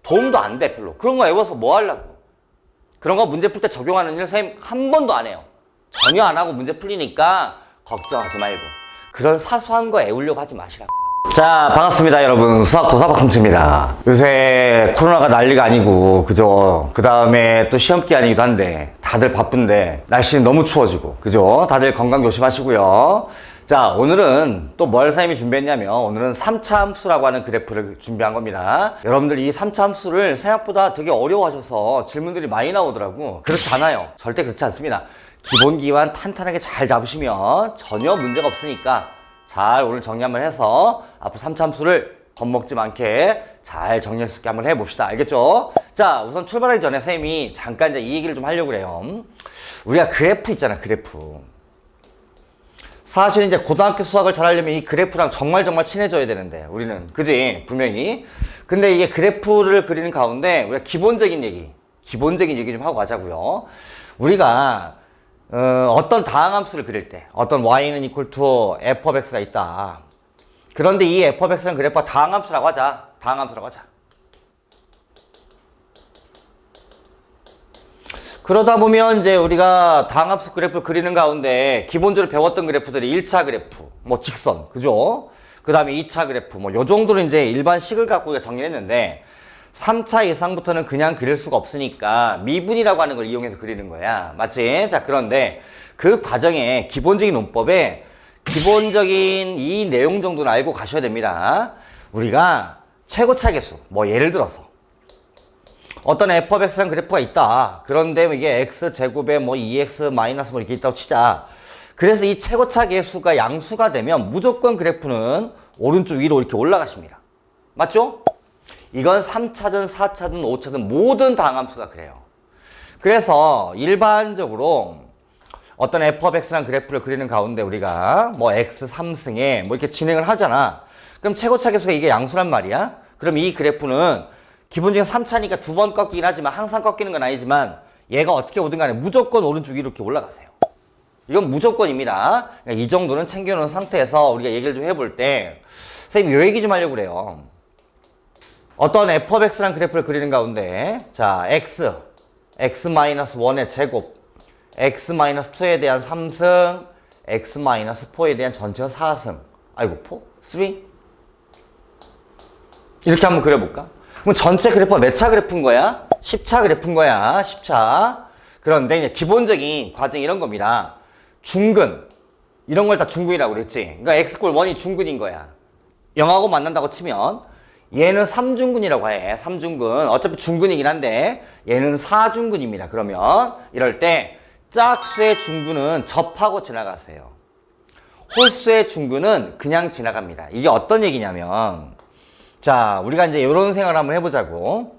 도움도 안 돼, 별로. 그런 거 외워서 뭐 하려고. 그런 거 문제 풀 때 적용하는 일 선생님 한 번도 안 해요. 전혀 안 하고 문제 풀리니까 걱정하지 말고 그런 사소한 거 애우려고 하지 마시라고. 자, 반갑습니다 여러분. 수학 도사박통치입니다. 요새 코로나가 난리가 아니고 그죠? 그 다음에 또 시험 기간이기도 한데 다들 바쁜데 날씨는 너무 추워지고 그죠? 다들 건강 조심하시고요. 자, 오늘은 또 뭘 선생님이 준비했냐면 오늘은 3차 함수라고 하는 그래프를 준비한 겁니다. 여러분들 이 3차 함수를 생각보다 되게 어려워하셔서 질문들이 많이 나오더라고. 그렇지 않아요. 절대 그렇지 않습니다. 기본기만 탄탄하게 잘 잡으시면 전혀 문제가 없으니까 잘 오늘 정리 한번 해서 앞으로 3차 함수를 겁먹지 않게 잘 정리할 수 있게 한번 해봅시다. 알겠죠? 자, 우선 출발하기 전에 선생님이 잠깐 이제 이 얘기를 좀 하려고 그래요. 우리가 그래프 있잖아, 그래프. 사실 이제 고등학교 수학을 잘하려면 이 그래프랑 정말 친해져야 되는데 우리는 그지? 분명히. 근데 이게 그래프를 그리는 가운데 우리가 기본적인 얘기 좀 하고 가자고요. 우리가 어떤 다항함수를 그릴 때 어떤 y는 equal to f of x가 있다. 그런데 이 f of x는 그래프가 다항함수라고 하자. 그러다 보면 이제 우리가 다항함수 그래프를 그리는 가운데 기본적으로 배웠던 그래프들이 1차 그래프, 뭐 직선, 그죠? 그 다음에 2차 그래프, 뭐 요 정도로 이제 일반 식을 갖고 우리가 정리를 했는데 3차 이상부터는 그냥 그릴 수가 없으니까 미분이라고 하는 걸 이용해서 그리는 거야. 맞지? 자, 그런데 그 과정에 기본적인 논법에 기본적인 이 내용 정도는 알고 가셔야 됩니다. 우리가 최고차 계수, 뭐 예를 들어서 어떤 f of x라는 그래프가 있다. 그런데 이게 x제곱에 뭐 2x 마이너스 뭐 이렇게 있다고 치자. 그래서 이 최고차 계수가 양수가 되면 무조건 그래프는 오른쪽 위로 이렇게 올라가십니다. 맞죠? 이건 3차든 4차든 5차든 모든 다항함수가 그래요. 그래서 일반적으로 어떤 f of x라는 그래프를 그리는 가운데 우리가 뭐 x 3승에 뭐 이렇게 진행을 하잖아. 그럼 최고차 계수가 이게 양수란 말이야. 그럼 이 그래프는 기본적인 3차니까 두 번 꺾이긴 하지만 항상 꺾이는 건 아니지만 얘가 어떻게 오든 간에 무조건 오른쪽 위로 이렇게 올라가세요. 이건 무조건입니다. 그러니까 이 정도는 챙겨놓은 상태에서 우리가 얘기를 좀 해볼 때 선생님 요 얘기 좀 하려고 그래요. 어떤 f of x라는 그래프를 그리는 가운데 자 x-1의 제곱 x-2에 대한 3승 x-4에 대한 전체는 4승 아이고 4? 3? 이렇게 한번 그려볼까? 그럼 전체 그래프가 몇 차 그래프인 거야? 10차 그래프인 거야. 10차. 그런데 이제 기본적인 과정이 이런 겁니다. 중근. 이런 걸 다 중근이라고 그랬지. 그러니까 x꼴 1이 중근인 거야. 0하고 만난다고 치면 얘는 3중근이라고 해. 3중근. 어차피 중근이긴 한데 얘는 4중근입니다. 그러면 이럴 때 짝수의 중근은 접하고 지나가세요. 홀수의 중근은 그냥 지나갑니다. 이게 어떤 얘기냐면 자, 우리가 이제 이런 생각을 한번 해보자고.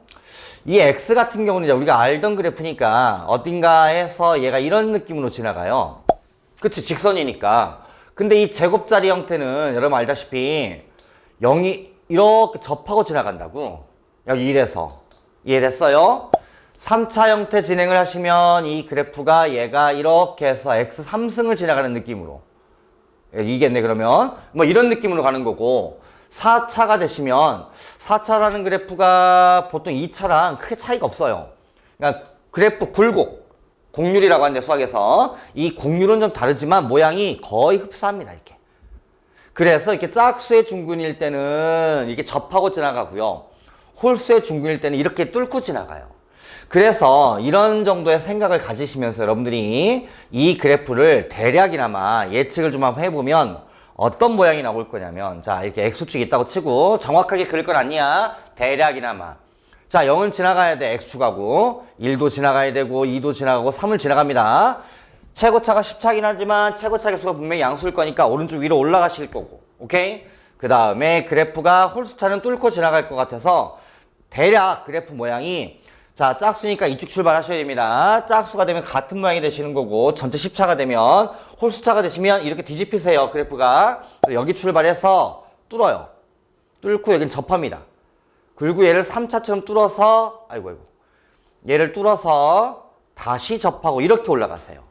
이 x 같은 경우는 이제 우리가 알던 그래프니까 어딘가에서 얘가 이런 느낌으로 지나가요. 그치, 직선이니까. 근데 이 제곱자리 형태는 여러분 알다시피 0이 이렇게 접하고 지나간다고. 여기 1에서. 이해됐어요? 3차 형태 진행을 하시면 이 그래프가 얘가 이렇게 해서 x 3승을 지나가는 느낌으로. 이겠네, 그러면. 뭐 이런 느낌으로 가는 거고. 4차가 되시면 4차라는 그래프가 보통 2차랑 크게 차이가 없어요. 그러니까 그래프 굴곡, 곡률이라고 하는데 수학에서 이 곡률은 좀 다르지만 모양이 거의 흡사합니다. 이렇게. 그래서 이렇게 짝수의 중근일 때는 이렇게 접하고 지나가고요. 홀수의 중근일 때는 이렇게 뚫고 지나가요. 그래서 이런 정도의 생각을 가지시면서 여러분들이 이 그래프를 대략이나마 예측을 좀 한번 해보면 어떤 모양이 나올 거냐면 자, 이렇게 x축이 있다고 치고 정확하게 그릴 건 아니야. 대략이나마. 자, 0은 지나가야 돼. x축하고 1도 지나가야 되고 2도 지나가고 3을 지나갑니다. 최고차가 10차긴 하지만 최고차 계수가 분명히 양수일 거니까 오른쪽 위로 올라가실 거고. 오케이? 그 다음에 그래프가 홀수차는 뚫고 지나갈 것 같아서 대략 그래프 모양이 자, 짝수니까 이쪽 출발하셔야 됩니다. 짝수가 되면 같은 모양이 되시는 거고 전체 10차가 되면 홀수차가 되시면 이렇게 뒤집히세요. 그래프가. 여기 출발해서 뚫어요. 뚫고 여긴 접합니다. 그리고 얘를 3차처럼 뚫어서 얘를 뚫어서 다시 접하고 이렇게 올라가세요.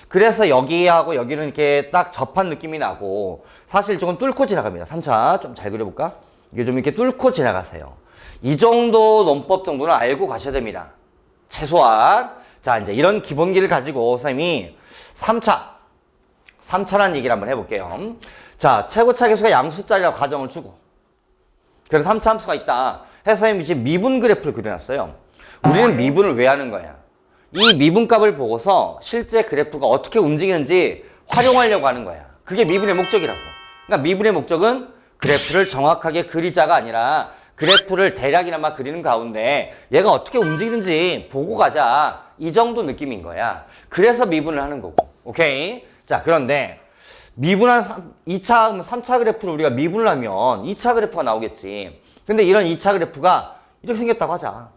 그래서 여기하고 여기는 이렇게 딱 접한 느낌이 나고 사실 이쪽은 뚫고 지나갑니다. 3차 좀 잘 그려볼까? 이게 좀 이렇게 뚫고 지나가세요. 이 정도 논법 정도는 알고 가셔야 됩니다. 최소한. 자, 이제 이런 기본기를 가지고 선생님이 3차라는 얘기를 한번 해볼게요. 자, 최고차 계수가 양수짜리라고 가정을 주고, 그래서 3차 함수가 있다 해서 선생님이 지금 미분 그래프를 그려놨어요. 우리는 미분을 왜 하는 거야? 이 미분값을 보고서 실제 그래프가 어떻게 움직이는지 활용하려고 하는 거야. 그게 미분의 목적이라고. 그러니까 미분의 목적은 그래프를 정확하게 그리자가 아니라 그래프를 대략이나마 그리는 가운데 얘가 어떻게 움직이는지 보고 가자. 이 정도 느낌인 거야. 그래서 미분을 하는 거고. 오케이? 자, 그런데 미분한 2차, 3차 그래프를 우리가 미분을 하면 2차 그래프가 나오겠지. 근데 이런 2차 그래프가 이렇게 생겼다고 하자.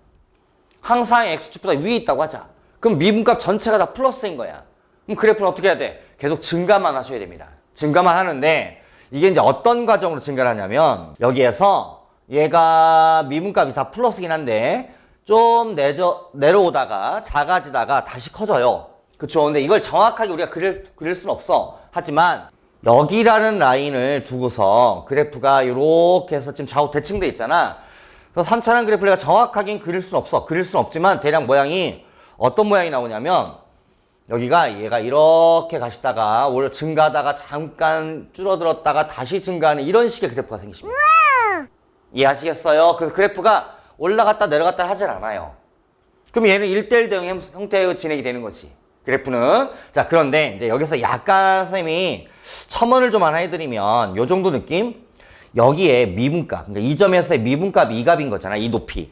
항상 x축보다 위에 있다고 하자. 그럼 미분값 전체가 다 플러스인 거야. 그럼 그래프는 어떻게 해야 돼? 계속 증가만 하셔야 됩니다. 증가만 하는데 이게 이제 어떤 과정으로 증가를 하냐면 여기에서 얘가 미분값이 다 플러스긴 한데 좀 내려오다가 작아지다가 다시 커져요. 그쵸? 근데 이걸 정확하게 우리가 그릴 수는 없어. 하지만 여기라는 라인을 두고서 그래프가 이렇게 해서 지금 좌우 대칭돼 있잖아. 그래서 3차라는 그래프를 내가 정확하게 그릴 수는 없어. 그릴 수는 없지만 대략 모양이 어떤 모양이 나오냐면 여기가 얘가 이렇게 가시다가 오히려 증가하다가 잠깐 줄어들었다가 다시 증가하는 이런 식의 그래프가 생기십니다. 이해하시겠어요? 그래서 그래프가 올라갔다 내려갔다 하질 않아요. 그럼 얘는 1:1 대응 형태의 진행이 되는 거지. 그래프는. 자, 그런데 이제 여기서 약간 선생님이 첨언을 좀 하나 해드리면 요 정도 느낌? 여기에 미분값, 그러니까 이 점에서의 미분값이 2값인 거잖아. 이 높이.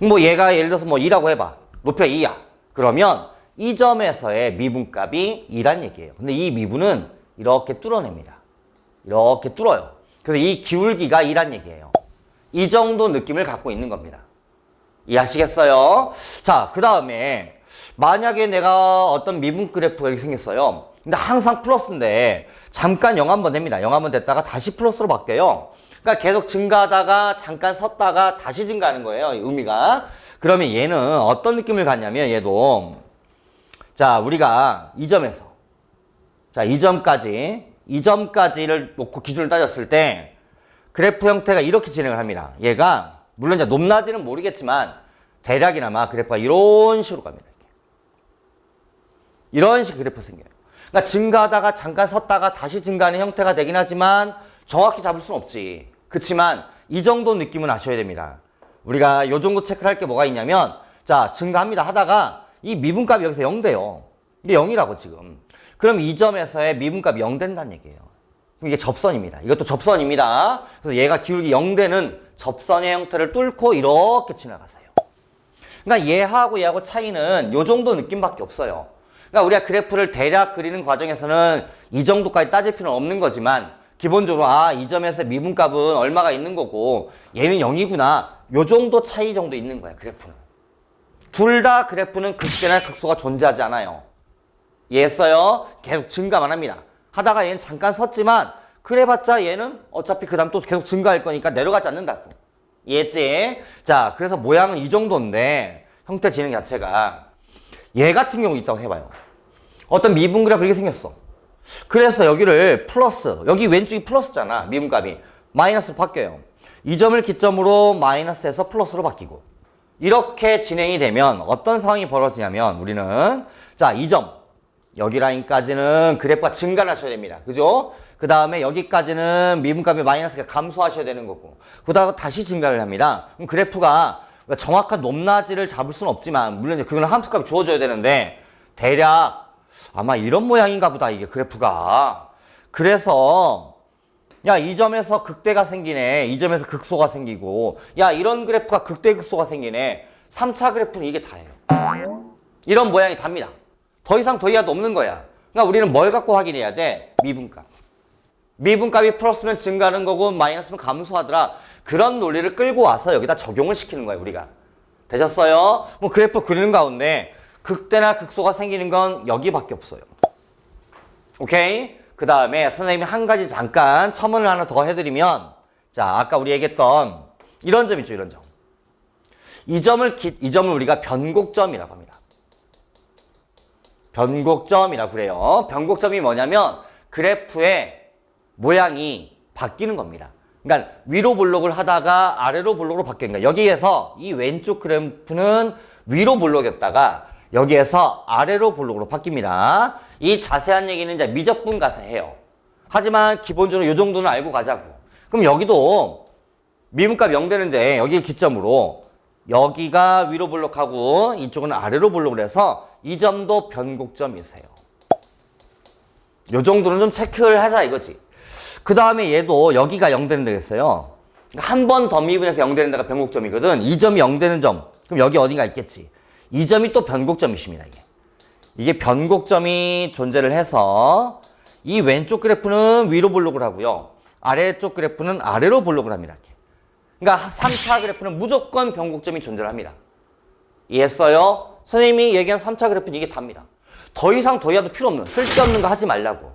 뭐 얘가 예를 들어서 뭐 2라고 해봐. 높이가 2야. 그러면 이 점에서의 미분값이 2란 얘기예요. 근데 이 미분은 이렇게 뚫어냅니다. 이렇게 뚫어요. 그래서 이 기울기가 2란 얘기예요. 이 정도 느낌을 갖고 있는 겁니다. 이해하시겠어요? 자, 그 다음에 만약에 내가 어떤 미분 그래프가 이렇게 생겼어요. 근데 항상 플러스인데 잠깐 0 한번 됩니다. 0 한번 됐다가 다시 플러스로 바뀌어요. 그러니까 계속 증가하다가 잠깐 섰다가 다시 증가하는 거예요. 의미가. 그러면 얘는 어떤 느낌을 갖냐면 얘도 자, 우리가 이 점에서 자, 이 점까지를 놓고 기준을 따졌을 때 그래프 형태가 이렇게 진행을 합니다. 얘가 물론 이제 높낮이는 모르겠지만 대략이나마 그래프가 이런 식으로 갑니다. 이런 식 그래프 생겨요. 그러니까 증가하다가 잠깐 섰다가 다시 증가하는 형태가 되긴 하지만 정확히 잡을 수는 없지. 그렇지만 이 정도 느낌은 아셔야 됩니다. 우리가 이 정도 체크를 할 게 뭐가 있냐면 자, 증가합니다 하다가 이 미분값이 여기서 0 돼요. 이게 0이라고 지금. 그럼 이 점에서의 미분값이 0 된다는 얘기예요. 그럼 이게 접선입니다. 이것도 접선입니다. 그래서 얘가 기울기 0 되는 접선의 형태를 뚫고 이렇게 지나가세요. 그러니까 얘하고 차이는 이 정도 느낌밖에 없어요. 그러니까 우리가 그래프를 대략 그리는 과정에서는 이 정도까지 따질 필요는 없는 거지만 기본적으로 이 점에서 미분값은 얼마가 있는 거고 얘는 0이구나. 요 정도 차이 정도 있는 거야, 그래프는. 둘 다 그래프는 극대나 극소가 존재하지 않아요. 이해했어요? 계속 증가만 합니다. 하다가 얘는 잠깐 섰지만 그래봤자 얘는 어차피 그 다음 또 계속 증가할 거니까 내려가지 않는다고. 이해했지? 자, 그래서 모양은 이 정도인데 형태 진행 자체가 얘 같은 경우 있다고 해봐요. 어떤 미분 그래프 이렇게 생겼어. 그래서 여기를 플러스, 여기 왼쪽이 플러스잖아. 미분값이 마이너스로 바뀌어요. 이 점을 기점으로 마이너스에서 플러스로 바뀌고 이렇게 진행이 되면 어떤 상황이 벌어지냐면 우리는 자, 이 점 여기 라인까지는 그래프가 증가를 하셔야 됩니다. 그죠? 그 다음에 여기까지는 미분값이 마이너스가 감소하셔야 되는 거고 그 다음에 다시 증가를 합니다. 그럼 그래프가 정확한 높낮이를 잡을 수는 없지만 물론 그거는 함수값이 주어져야 되는데 대략 아마 이런 모양인가 보다 이게 그래프가. 그래서 야, 이 점에서 극대가 생기네. 이 점에서 극소가 생기고 야, 이런 그래프가 극대 극소가 생기네. 3차 그래프는 이게 다예요. 이런 모양이 답니다. 더 이상 더 이하도 없는 거야. 그러니까 우리는 뭘 갖고 확인해야 돼? 미분값. 미분값이 플러스면 증가하는 거고 마이너스면 감소하더라. 그런 논리를 끌고 와서 여기다 적용을 시키는 거예요, 우리가. 되셨어요? 뭐 그래프 그리는 가운데 극대나 극소가 생기는 건 여기밖에 없어요. 오케이? 그 다음에 선생님이 한 가지 잠깐 첨언을 하나 더 해드리면 자, 아까 우리 얘기했던 이런 점 있죠, 이런 점. 이 점을 우리가 변곡점이라고 합니다. 변곡점이라고 그래요. 변곡점이 뭐냐면 그래프의 모양이 바뀌는 겁니다. 그러니까 위로 볼록을 하다가 아래로 볼록으로 바뀌는 거야. 여기에서 이 왼쪽 그래프는 위로 볼록이었다가 여기에서 아래로 볼록으로 바뀝니다. 이 자세한 얘기는 이제 미적분 가서 해요. 하지만 기본적으로 이 정도는 알고 가자고. 그럼 여기도 미분값 0 되는데 여기를 기점으로 여기가 위로 볼록하고 이쪽은 아래로 볼록을 해서 이 점도 변곡점이세요. 요 정도는 좀 체크를 하자 이거지. 그 다음에 얘도 여기가 0 되는 데겠어요. 한 번 더 미분해서 0 되는 데가 변곡점이거든. 이 점이 0 되는 점. 그럼 여기 어딘가 있겠지. 이 점이 또 변곡점이십니다. 이게 변곡점이 존재를 해서 이 왼쪽 그래프는 위로 볼록을 하고요. 아래쪽 그래프는 아래로 볼록을 합니다. 그러니까 3차 그래프는 무조건 변곡점이 존재를 합니다. 이해했어요? 선생님이 얘기한 3차 그래프는 이게 답니다. 더 이상 도의화도 필요 없는, 쓸데없는 거 하지 말라고.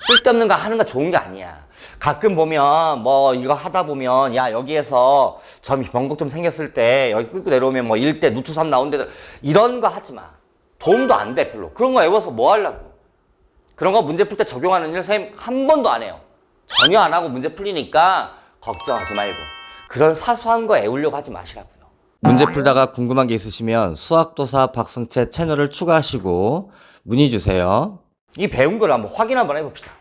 쓸데없는 거 하는 거 좋은 게 아니야. 가끔 보면 뭐 이거 하다 보면 야 여기에서 점이 변곡점 생겼을 때 여기 끌고 내려오면 뭐 1대 누추 3 나온 데들 이런 거 하지 마. 도움도 안 돼 별로. 그런 거 외워서 뭐 하려고. 그런 거 문제 풀 때 적용하는 일 선생님 한 번도 안 해요. 전혀 안 하고 문제 풀리니까 걱정하지 말고 그런 사소한 거 외우려고 하지 마시라고요. 문제 풀다가 궁금한 게 있으시면 수학도사 박성채 채널을 추가하시고 문의 주세요. 이 배운 걸 한번 확인 한번 해봅시다.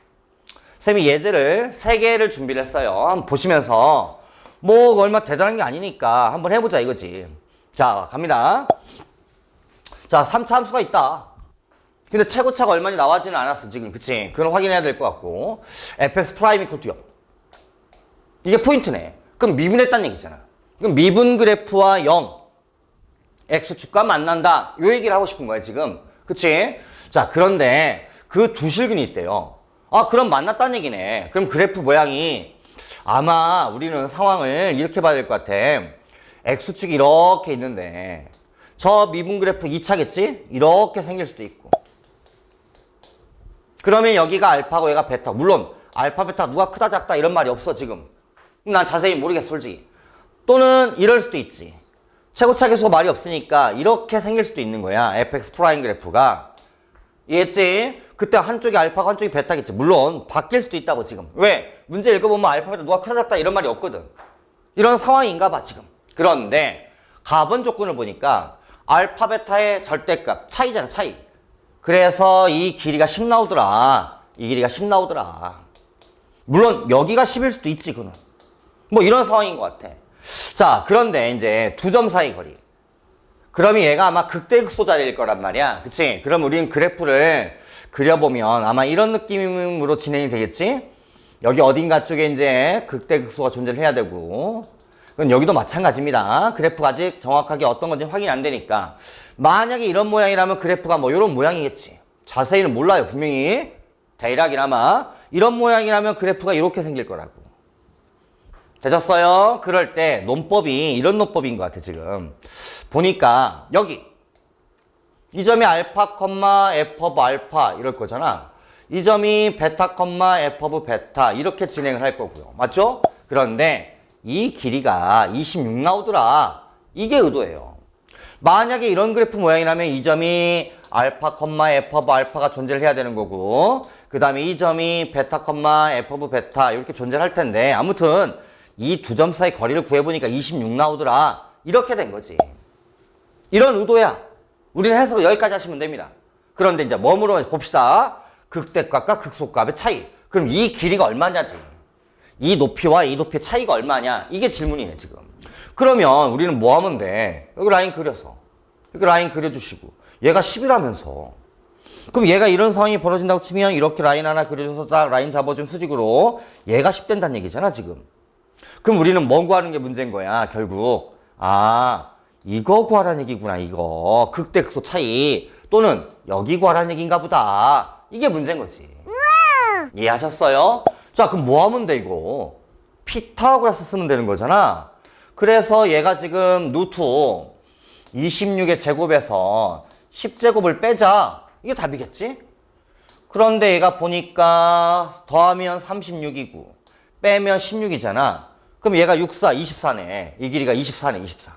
쌤이 예제를 3개를 준비를 했어요. 한번 보시면서 뭐 얼마 대단한 게 아니니까 한번 해보자 이거지. 자 갑니다. 자 3차 함수가 있다. 근데 최고차가 얼마나 나와지는 않았어 지금. 그치? 그건 확인해야 될 것 같고 fx 프라임 이퀄 0 이게 포인트네. 그럼 미분했다는 얘기잖아. 그럼 미분 그래프와 0 x축과 만난다 요 얘기를 하고 싶은 거야 지금. 그치? 자 그런데 그 두 실근이 있대요. 아 그럼 만났다는 얘기네. 그럼 그래프 모양이 아마 우리는 상황을 이렇게 봐야 될 것 같아. x축이 이렇게 있는데 저 미분 그래프 2차겠지? 이렇게 생길 수도 있고 그러면 여기가 알파고 얘가 베타. 물론 알파 베타 누가 크다 작다 이런 말이 없어 지금. 난 자세히 모르겠어 솔직히. 또는 이럴 수도 있지. 최고차 계수가 말이 없으니까 이렇게 생길 수도 있는 거야. fx 프라임 그래프가. 이해했지? 그때 한쪽이 알파고 한쪽이 베타겠지. 물론 바뀔 수도 있다고 지금. 왜? 문제 읽어보면 알파 베타 누가 크다 작다 이런 말이 없거든. 이런 상황인가 봐 지금. 그런데 가번 조건을 보니까 알파 베타의 절대값 차이잖아 차이. 그래서 이 길이가 10 나오더라. 이 길이가 10 나오더라. 물론 여기가 10일 수도 있지 그는. 뭐 이런 상황인 것 같아. 자 그런데 이제 두 점 사이 거리. 그러면 얘가 아마 극대극소 자리일 거란 말이야. 그치? 그럼 우리는 그래프를 그려보면 아마 이런 느낌으로 진행이 되겠지? 여기 어딘가 쪽에 이제 극대극소가 존재를 해야 되고 그건 여기도 마찬가지입니다. 그래프가 아직 정확하게 어떤 건지 확인이 안 되니까 만약에 이런 모양이라면 그래프가 뭐 이런 모양이겠지. 자세히는 몰라요 분명히. 대략이나마 이런 모양이라면 그래프가 이렇게 생길 거라고. 되셨어요? 그럴 때 논법이 이런 논법인 것 같아 지금. 보니까 여기 이 점이 알파, f 오브 알파 이럴 거잖아. 이 점이 베타, f 오브 베타 이렇게 진행을 할 거고요. 맞죠? 그런데 이 길이가 26 나오더라. 이게 의도예요. 만약에 이런 그래프 모양이라면 이 점이 알파, f 오브 알파가 존재를 해야 되는 거고 그 다음에 이 점이 베타, f 오브 베타 이렇게 존재를 할 텐데 아무튼 이 두 점 사이 거리를 구해보니까 26 나오더라. 이렇게 된 거지. 이런 의도야. 우리는 해석을 여기까지 하시면 됩니다. 그런데 이제 뭐으로 봅시다. 극대값과 극소값의 차이. 그럼 이 길이가 얼마냐지. 이 높이와 이 높이의 차이가 얼마냐. 이게 질문이네 지금. 그러면 우리는 뭐 하면 돼. 여기 라인 그려서. 여기 라인 그려주시고. 얘가 10이라면서. 그럼 얘가 이런 상황이 벌어진다고 치면 이렇게 라인 하나 그려줘서 딱 라인 잡아준 수직으로 얘가 10 된다는 얘기잖아 지금. 그럼 우리는 뭐 구하는 게 문제인 거야 결국. 아 이거 구하라는 얘기구나. 이거 극대극소 차이 또는 여기 구하라는 얘기인가 보다. 이게 문제인 거지. 이해하셨어요? 자 그럼 뭐 하면 돼 이거. 피타고라스 쓰면 되는 거잖아. 그래서 얘가 지금 루트 26의 제곱에서 10제곱을 빼자. 이게 답이겠지? 그런데 얘가 보니까 더하면 36이고 빼면 16이잖아. 그럼 얘가 6, 4, 24네. 이 길이가 24네, 24.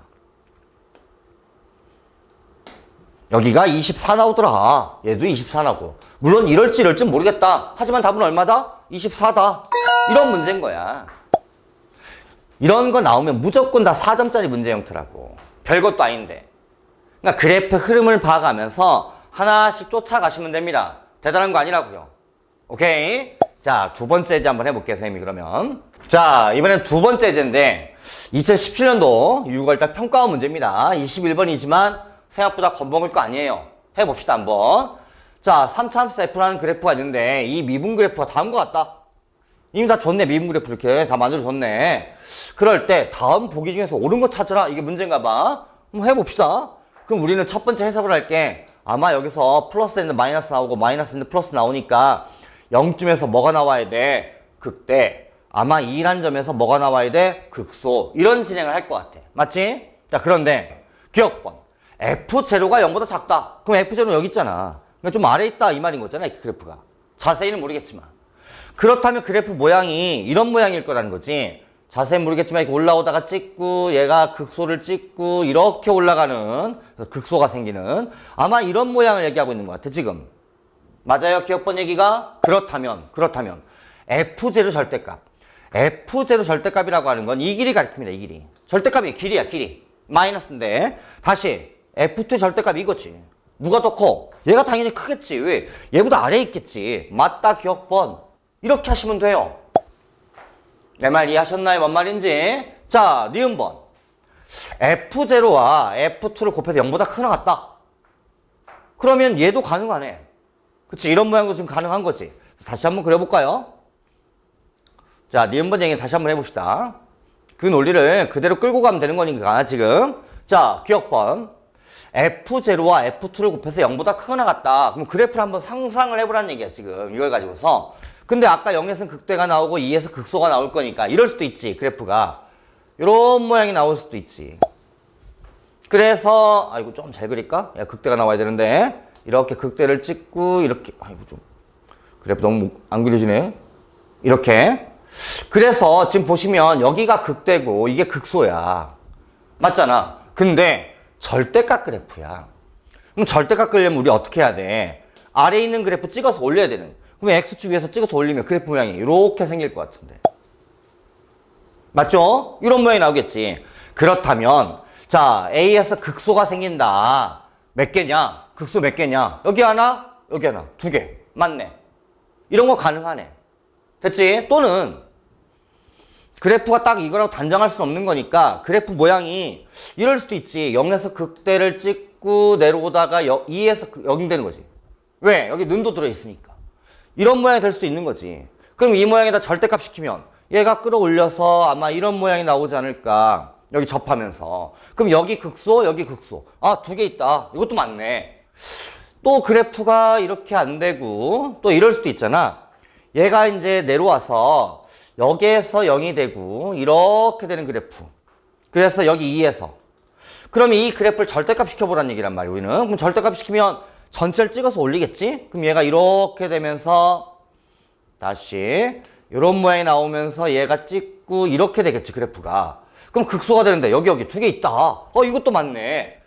여기가 24 나오더라. 얘도 24 나고. 물론 이럴지 모르겠다. 하지만 답은 얼마다? 24다. 이런 문제인 거야. 이런 거 나오면 무조건 다 4점짜리 문제 형태라고. 별것도 아닌데. 그러니까 그래프 흐름을 봐가면서 하나씩 쫓아가시면 됩니다. 대단한 거 아니라고요. 오케이? 자, 두 번째 예제 한번 해볼게요, 선생님이 그러면. 자, 이번엔 두 번째 예제인데 2017년도 6월달 평가원 문제입니다. 21번이지만 생각보다 겁먹을 거 아니에요. 해봅시다, 한번. 자, 3차함수 F라는 그래프가 있는데 이 미분 그래프가 다음과 같다. 이미 다 줬네, 미분 그래프 이렇게 다 만들어줬네. 그럴 때 다음 보기 중에서 옳은 거 찾으라. 이게 문제인가 봐. 한번 해봅시다. 그럼 우리는 첫 번째 해석을 할게. 아마 여기서 플러스인데 마이너스 나오고 마이너스인데 플러스 나오니까 0쯤에서 뭐가 나와야 돼? 극대. 아마 2란 점에서 뭐가 나와야 돼? 극소. 이런 진행을 할 것 같아. 맞지? 자, 그런데 기억번. F0가 0보다 작다. 그럼 F0는 여기 있잖아. 그러니까 좀 아래에 있다 이 말인 거잖아, 이 그래프가. 자세히는 모르겠지만. 그렇다면 그래프 모양이 이런 모양일 거라는 거지. 자세히 모르겠지만 이렇게 올라오다가 찍고 얘가 극소를 찍고 이렇게 올라가는 극소가 생기는 아마 이런 모양을 얘기하고 있는 것 같아, 지금. 맞아요, 기억번 얘기가? 그렇다면 F0 절대값. F0 절대값이라고 하는 건 이 길이 가리킵니다, 이 길이. 절대값이 길이야, 길이. 마이너스인데 다시 F2 절대값 이거지. 누가 더 커? 얘가 당연히 크겠지. 왜? 얘보다 아래에 있겠지. 맞다, 기억번. 이렇게 하시면 돼요. 내 말 이해하셨나요? 뭔 말인지. 자, 니은번. F0와 F2를 곱해서 0보다 크나 같다. 그러면 얘도 가능하네. 그치? 이런 모양도 지금 가능한 거지. 다시 한번 그려볼까요? 자, 니은번 얘기 다시 한번 해봅시다. 그 논리를 그대로 끌고 가면 되는 거니까, 지금. 자, 기억번. F0와 F2를 곱해서 0보다 크거나 같다. 그럼 그래프를 한번 상상을 해보라는 얘기야, 지금. 이걸 가지고서. 근데 아까 0에서는 극대가 나오고 2에서 극소가 나올 거니까 이럴 수도 있지, 그래프가. 이런 모양이 나올 수도 있지. 그래서 아이고 좀 잘 그릴까? 야, 극대가 나와야 되는데 이렇게 극대를 찍고 이렇게 아이고 좀 그래프 너무 안 그려지네. 이렇게. 그래서 지금 보시면 여기가 극대고 이게 극소야. 맞잖아. 근데 절대값 그래프야. 그럼 절대값 그리려면 우리 어떻게 해야 돼? 아래에 있는 그래프 찍어서 올려야 되는. 그러면 X축 위에서 찍어서 올리면 그래프 모양이 이렇게 생길 것 같은데. 맞죠? 이런 모양이 나오겠지. 그렇다면 자, A에서 극소가 생긴다. 몇 개냐? 극소 몇 개냐? 여기 하나, 여기 하나. 두 개. 맞네. 이런 거 가능하네. 됐지? 또는 그래프가 딱 이거라고 단정할 수 없는 거니까 그래프 모양이 이럴 수도 있지. 0에서 극대를 찍고 내려오다가 2에서 0이 되는 거지. 왜? 여기 는도 들어있으니까. 이런 모양이 될 수도 있는 거지. 그럼 이 모양에다 절대값 시키면 얘가 끌어올려서 아마 이런 모양이 나오지 않을까. 여기 접하면서. 그럼 여기 극소, 여기 극소. 아, 두 개 있다. 이것도 맞네. 또 그래프가 이렇게 안 되고 또 이럴 수도 있잖아. 얘가 이제 내려와서 여기에서 0이 되고 이렇게 되는 그래프. 그래서 여기 2에서. 그러면 이 그래프를 절대값 시켜보라는 얘기란 말이야, 우리는. 그럼 절대값 시키면 전체를 찍어서 올리겠지? 그럼 얘가 이렇게 되면서 다시 이런 모양이 나오면서 얘가 찍고 이렇게 되겠지, 그래프가. 그럼 극소가 되는데 여기 두 개 있다. 이것도 맞네.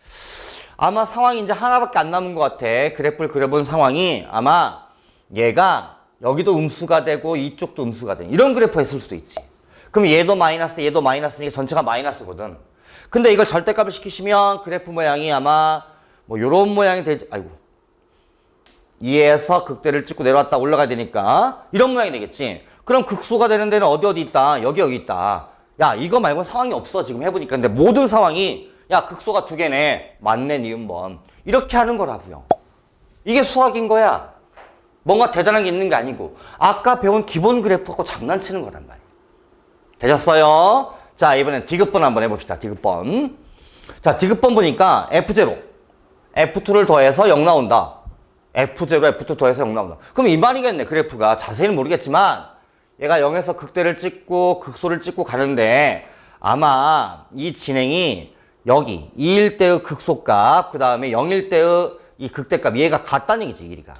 아마 상황이 이제 하나밖에 안 남은 것 같아. 그래프를 그려본 상황이 아마 얘가 여기도 음수가 되고 이쪽도 음수가 되는 이런 그래프가 있을 수도 있지. 그럼 얘도 마이너스니까 전체가 마이너스거든. 근데 이걸 절대값을 시키시면 그래프 모양이 아마 뭐 요런 모양이 되지. 아이고. 2에서 극대를 찍고 내려왔다 올라가야 되니까 이런 모양이 되겠지. 그럼 극소가 되는 데는 어디 있다? 여기 있다. 야, 이거 말고 상황이 없어, 지금 해보니까. 근데 모든 상황이 야, 극소가 두 개네. 맞네, 니은번. 이렇게 하는 거라고요. 이게 수학인 거야. 뭔가 대단한 게 있는 게 아니고 아까 배운 기본 그래프하고 장난치는 거란 말이야. 되셨어요? 자, 이번엔 디귿번 한번 해봅시다. 디귿번. 자, 디귿번 보니까 F0, F2를 더해서 0 나온다. F0, F2 더해서 0 나온다. 그럼 이 말이겠네, 그래프가. 자세히는 모르겠지만 얘가 0에서 극대를 찍고 극소를 찍고 가는데 아마 이 진행이 여기 2일 때의 극소값, 그 다음에 0일 때의 이 극대값, 얘가 같다는 얘기지, 길이가.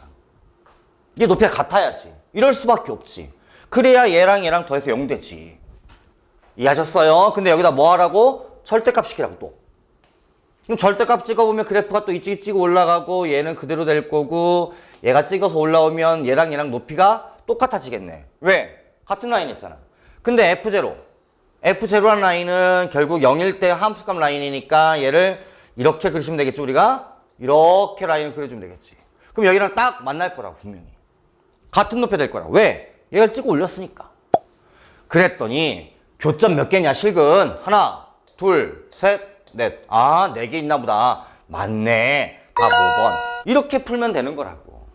이게 높이가 같아야지. 이럴 수밖에 없지. 그래야 얘랑 더해서 0 되지. 이해하셨어요? 근데 여기다 뭐 하라고? 절대값 시키라고 또. 그럼 절대값 찍어보면 그래프가 또 이쪽에 찍어 올라가고 얘는 그대로 될 거고 얘가 찍어서 올라오면 얘랑 높이가 똑같아지겠네. 왜? 같은 라인 있잖아. 근데 F0 F0라는 라인은 결국 0일 때 함수값 라인이니까 얘를 이렇게 그리시면 되겠지. 우리가 이렇게 라인을 그려주면 되겠지. 그럼 여기랑 딱 만날 거라고 분명히. 같은 높이 될 거라고. 왜? 얘를 찍어 올렸으니까. 그랬더니 교점 몇 개냐 실근. 하나, 둘, 셋, 넷. 아, 4개 있나 보다. 맞네. 답 5번. 이렇게 풀면 되는 거라고.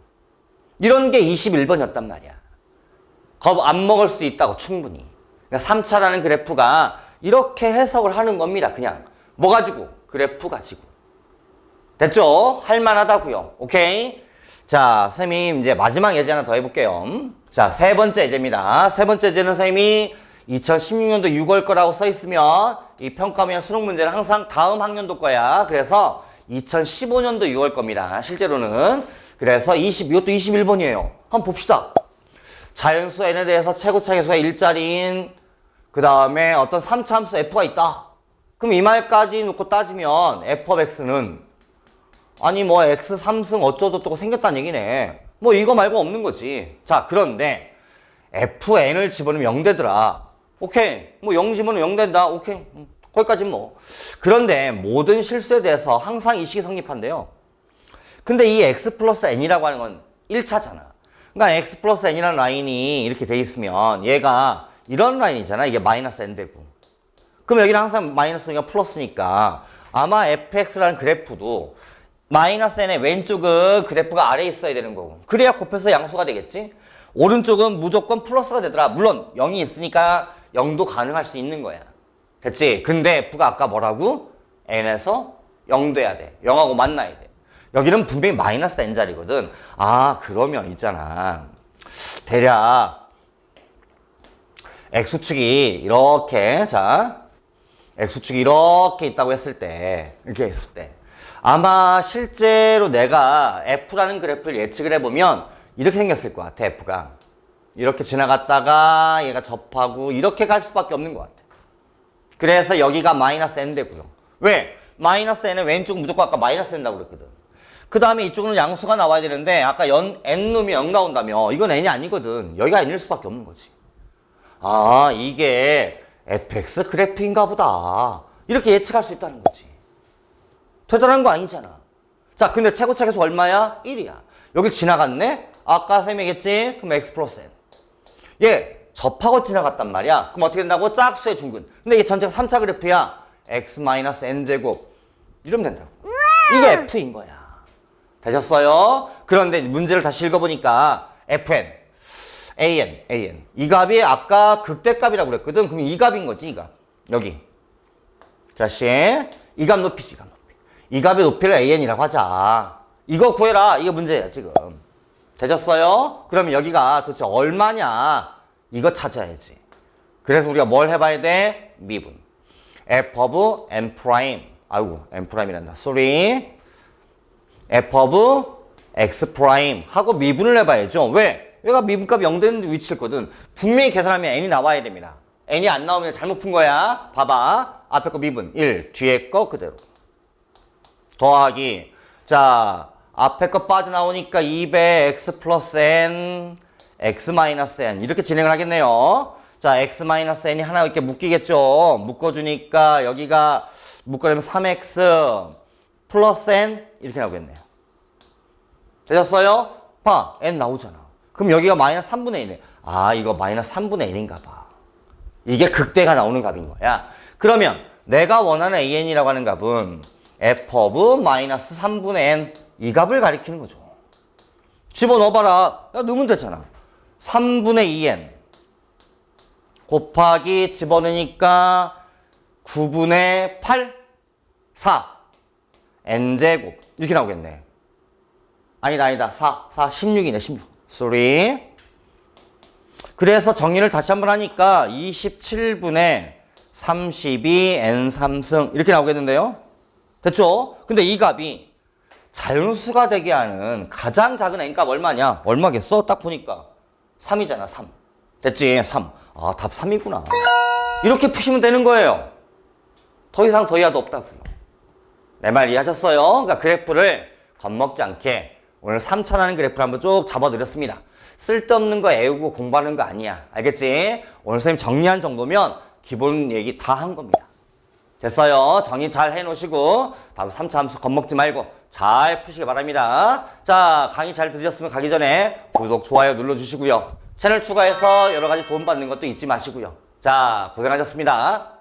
이런 게 21번이었단 말이야. 겁 안 먹을 수 있다고 충분히. 그러니까 3차라는 그래프가 이렇게 해석을 하는 겁니다. 그냥 뭐 가지고? 그래프 가지고. 됐죠? 할만하다고요. 오케이? 자, 선생님 이제 마지막 예제 하나 더 해볼게요. 자, 세 번째 예제입니다. 세 번째 예제는 선생님이 2016년도 6월 거라고 써있으면 이 평가면 수능 문제는 항상 다음 학년도 거야. 그래서 2015년도 6월 겁니다. 실제로는. 그래서 이것도 21번이에요. 한번 봅시다. 자연수 n에 대해서 최고차 계수가 일자리인 그 다음에 어떤 3차 함수 f가 있다. 그럼 이 말까지 놓고 따지면 f of x는 아니 뭐 x 3승 어쩌고저쩌고 생겼다는 얘기네. 뭐 이거 말고 없는 거지. 자, 그런데 fn을 집어넣으면 0 되더라. 오케이. 뭐 0 집어넣으면 0 된다. 오케이. 거기까지는 뭐. 그런데 모든 실수에 대해서 항상 이 식이 성립한대요. 근데 이 x 플러스 n이라고 하는 건 1차잖아. 그러니까 x 플러스 n이라는 라인이 이렇게 돼 있으면 얘가 이런 라인이잖아. 이게 마이너스 n 되고. 그럼 여기는 항상 마이너스 n이가 플러스니까 아마 fx라는 그래프도 마이너스 n의 왼쪽은 그래프가 아래에 있어야 되는 거고. 그래야 곱해서 양수가 되겠지. 오른쪽은 무조건 플러스가 되더라. 물론 0이 있으니까 0도 가능할 수 있는 거야. 됐지? 근데 f가 아까 뭐라고? n에서 0 돼야 돼. 0하고 만나야 돼. 여기는 분명히 마이너스 n자리거든. 아, 그러면 있잖아. 대략 x축이 이렇게, 자, x축이 이렇게 있다고 했을 때, 이렇게 했을 때 아마 실제로 내가 f라는 그래프를 예측을 해보면 이렇게 생겼을 것 같아. f가 이렇게 지나갔다가 얘가 접하고 이렇게 갈 수밖에 없는 것 같아. 그래서 여기가 마이너스 n 되고요. 왜? 마이너스 n은 왼쪽은 무조건 아까 마이너스 n이라고 그랬거든. 그 다음에 이쪽은 양수가 나와야 되는데 아까 n놈이 0 나온다며. 이건 n이 아니거든. 여기가 n일 수밖에 없는 거지. 아, 이게 fx 그래프인가 보다. 이렇게 예측할 수 있다는 거지. 대단한 거 아니잖아. 자, 근데 최고차 계수 얼마야? 1이야. 여길 지나갔네? 아까 쌤이 얘기했지? 그럼 x 플러스 n. 얘 접하고 지나갔단 말이야. 그럼 어떻게 된다고? 짝수의 중근. 근데 이게 전체가 3차 그래프야. x 마이너스 n 제곱. 이러면 된다고. 이게 f인 거야. 되셨어요? 그런데 문제를 다시 읽어보니까 fn, an. 이 값이 아까 극대값이라고 그랬거든. 그럼 이 값인 거지, 이 값. 여기. 다시. 이 값 높이지, 이 값 높이. 이 값의 높이를 an이라고 하자. 이거 구해라. 이게 문제야, 지금. 되셨어요? 그러면 여기가 도대체 얼마냐? 이거 찾아야지. 그래서 우리가 뭘 해봐야 돼? 미분. f of n 프라임. 아이고, n 프라임이란다. sorry. f of x 프라임 하고 미분을 해봐야죠. 왜? 얘가 미분값이 0 되는 위치였거든. 분명히 계산하면 n이 나와야 됩니다. n이 안 나오면 잘못 푼 거야. 봐봐. 앞에 거 미분 1, 뒤에 거 그대로. 더하기. 자, 앞에 거 빠져나오니까 200x 플러스 n, x 마이너스 n 이렇게 진행을 하겠네요. 자, x 마이너스 n이 하나 이렇게 묶이겠죠. 묶어주니까 여기가 묶어내면 3x 플러스 n 이렇게 나오겠네요. 되셨어요? 봐, n 나오잖아. 그럼 여기가 마이너스 3분의 1이네. 아, 이거 마이너스 3분의 1인가 봐. 이게 극대가 나오는 값인 거야. 그러면 내가 원하는 an이라고 하는 값은 f of 마이너스 3분의 n 이 값을 가리키는 거죠. 집어넣어봐라. 야, 넣으면 되잖아. 3분의 2n 곱하기 집어넣으니까 9분의 8, 4 n제곱 이렇게 나오겠네. 아니다 4 16이네 16 sorry. 그래서 정리를 다시 한번 하니까 27분의 32 n 3승 이렇게 나오겠는데요. 됐죠? 근데 이 값이 자연수가 되게 하는 가장 작은 n값 얼마냐? 얼마겠어? 딱 보니까 3이잖아 3. 됐지? 3. 아, 답 3이구나. 이렇게 푸시면 되는 거예요. 더 이상 더 이하도 없다고요. 내 말 이해하셨어요? 그러니까 그래프를 겁먹지 않게 오늘 3차라는 그래프를 한번 쭉 잡아드렸습니다. 쓸데없는 거 애우고 공부하는 거 아니야. 알겠지? 오늘 선생님 정리한 정도면 기본 얘기 다 한 겁니다. 됐어요. 정리 잘 해놓으시고 바로 3차 함수 겁먹지 말고 잘 푸시기 바랍니다. 자, 강의 잘 들으셨으면 가기 전에 구독, 좋아요 눌러주시고요. 채널 추가해서 여러 가지 도움받는 것도 잊지 마시고요. 자, 고생하셨습니다.